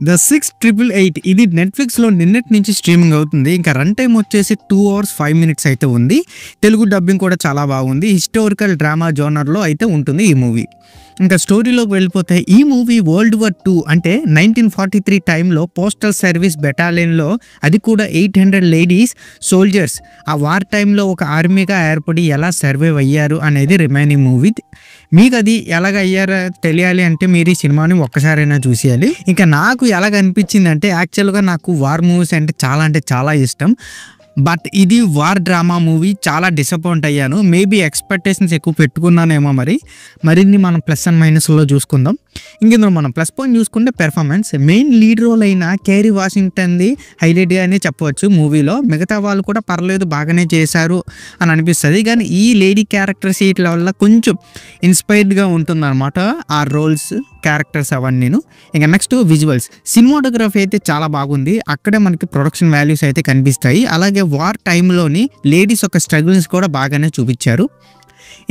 The 6888 ఇది నెట్ఫ్లిక్స్లో నిన్నటి నుంచి స్ట్రీమింగ్ అవుతుంది. ఇంకా రన్ టైం వచ్చేసి 2 hours 5 minutes అయితే ఉంది. తెలుగు డబ్బింగ్ కూడా చాలా బాగుంది. హిస్టారికల్ డ్రామా జోనర్లో అయితే ఉంటుంది ఈ మూవీ. ఇంకా స్టోరీలోకి వెళ్ళిపోతే ఈ మూవీ వరల్డ్ వార్ 2 అంటే 1943 టైంలో పోస్టల్ సర్వీస్ బెటాలియన్లో, అది కూడా 800 లేడీస్ సోల్జర్స్ ఆ వార్ టైంలో ఒక ఆర్మీగా ఏర్పడి ఎలా సర్వైవ్ అయ్యారు అనేది రిమైనింగ్ మూవీ. మీకు అది ఎలాగ అయ్యారో తెలియాలి అంటే మీరు ఈ సినిమాని ఒక్కసారైనా చూసేయాలి. ఇంకా నాకు ఎలాగ అనిపించింది అంటే, యాక్చువల్గా నాకు వార్ మూవీస్ అంటే చాలా ఇష్టం. బట్ ఇది వార్ డ్రామా మూవీ, చాలా డిసప్పాయింట్ అయ్యాను. మేబీ ఎక్స్పెక్టేషన్స్ ఎక్కువ పెట్టుకున్నానేమో. మరిన్ని మనం ప్లస్ అండ్ మైనస్లో చూసుకుందాం. ఇందులో మనం ప్లస్ పాయింట్ చూసుకుంటే పెర్ఫార్మెన్స్. మెయిన్ లీడ్ రోల్ అయిన కేరీ వాషింగ్టన్ది హైలైట్గా అని చెప్పవచ్చు మూవీలో. మిగతా వాళ్ళు కూడా పర్లేదు, బాగానే చేశారు అని అనిపిస్తుంది. కానీ ఈ లేడీ క్యారెక్టర్ సీట్ల వల్ల కొంచెం ఇన్స్పైర్డ్గా ఉంటుందన్నమాట ఆ రోల్స్, క్యారెక్టర్స్ అవన్నీను. ఇంకా నెక్స్ట్ విజువల్స్, సినిమాటోగ్రఫీ అయితే చాలా బాగుంది. అక్కడే మనకి ప్రొడక్షన్ వాల్యూస్ అయితే కనిపిస్తాయి. అలాగే వార్ టైంలోని లేడీస్ యొక్క స్ట్రగుల్స్ కూడా బాగానే చూపించారు.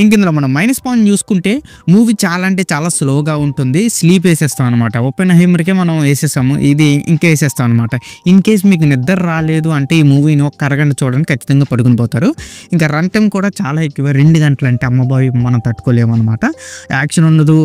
ఇందులో మనం మైనస్ పాయింట్ చూసుకుంటే మూవీ చాలా స్లోగా ఉంటుంది. స్లీప్ వేసేస్తాం అనమాట. ఓపెన్హైమర్కే మనం వేసేస్తాము, ఇది ఇంకా వేసేస్తాం అనమాట. ఇన్ కేస్ మీకు నిద్ర రాలేదు అంటే ఈ మూవీని ఒక అరగంట చూడడానికి ఖచ్చితంగా పడుకుని పోతారు. ఇంకా రన్ టైం కూడా చాలా ఎక్కువ, 2 గంటలు అంటే అమ్మబాయి మనం తట్టుకోలేము అనమాట. యాక్షన్ ఉండదు,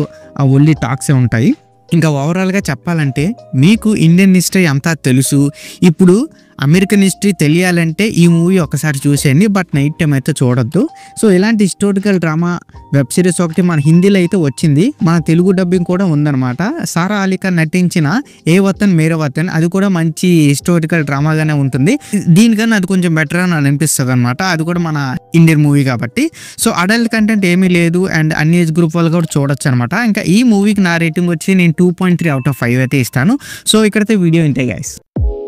ఓన్లీ టాక్సే ఉంటాయి. ఇంకా ఓవరాల్గా చెప్పాలంటే మీకు ఇండియన్ హిస్టరీ అంతా తెలుసు, ఇప్పుడు అమెరికన్ హిస్టరీ తెలియాలంటే ఈ మూవీ ఒకసారి చూసేయండి. బట్ నైట్ టైం అయితే చూడొద్దు. సో ఇలాంటి హిస్టారికల్ డ్రామా వెబ్ సిరీస్ ఒకటి మన హిందీలో అయితే వచ్చింది, మన తెలుగు డబ్బింగ్ కూడా ఉందన్నమాట. సారా అలీ ఖాన్ నటించిన ఏ వతన్ మేరే వతన్, అది కూడా మంచి హిస్టారికల్ డ్రామాగానే ఉంటుంది. దీనికన్నా అది కొంచెం బెటర్ అని అనిపిస్తుంది అనమాట. అది కూడా మన ఇండియన్ మూవీ కాబట్టి. సో అడల్ట్ కంటెంట్ ఏమీ లేదు అండ్ అన్ని ఏజ్ గ్రూప్ వాళ్ళు కూడా చూడొచ్చు అనమాట. ఇంకా ఈ మూవీకి నా రేటింగ్ వచ్చి నేను 2.3 out of 5 అయితే ఇస్తాను. సో ఇక్కడైతే వీడియో ఇంతే guys.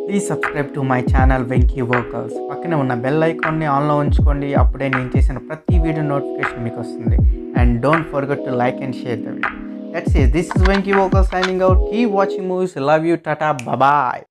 Please subscribe to my channel Venky workers. పక్కనే ఉన్న బెల్ ఐకాన్ని ఆన్లో ఉంచుకోండి. అప్పుడే నేను చేసిన ప్రతి వీడియో నోటిఫికేషన్ మీకు వస్తుంది. And don't forget to like and share the video. That's it. This is Venky Vocal signing out. Keep watching movies. Love you. Tata. Bye bye.